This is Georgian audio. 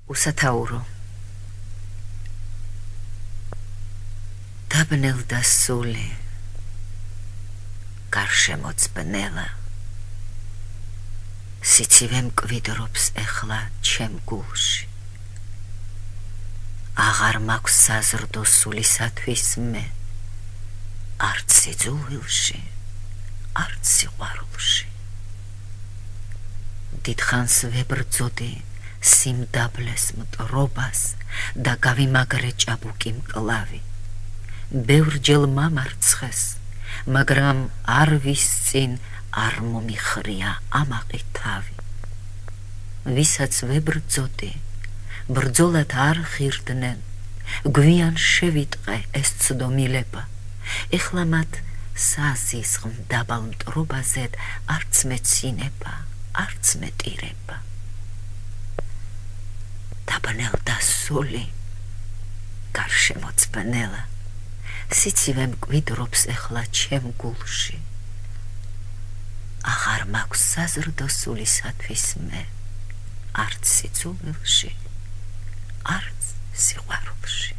უსათაურო დაბნელდა სული გარშემოწბნელა სიცივე მკვიდრობს ეხლა ჩემ გულში აღარ მაქვს საზრდო სულისათვის მე არც სიძულვილში არც სიყვარულში დიდხანს ვებრძოდი სიმდაბლეს მტრობას და გავიმაგრე ჭაბუკი მკლავი ბევრჯერ მამარცხეს მაგრამ არ ვისწინ არ მომიხრია ამაყი თავი ვისაც ვებრძოდი ბრძოლად არ ხირდნენ გვიან შევიტყე ეს ცდომილება ეხლა მათ საზისხმ დაბალ მტრობაზედ არც მეცინება არც მეტირება დაბნელდა სული გარშემოწბნელა სიცივე მკვიდრობს ეხლა ჩემ გულში აღარ მაქვს საზრდო სულისათვის მე არც სიძულვილში არც სიყვარულში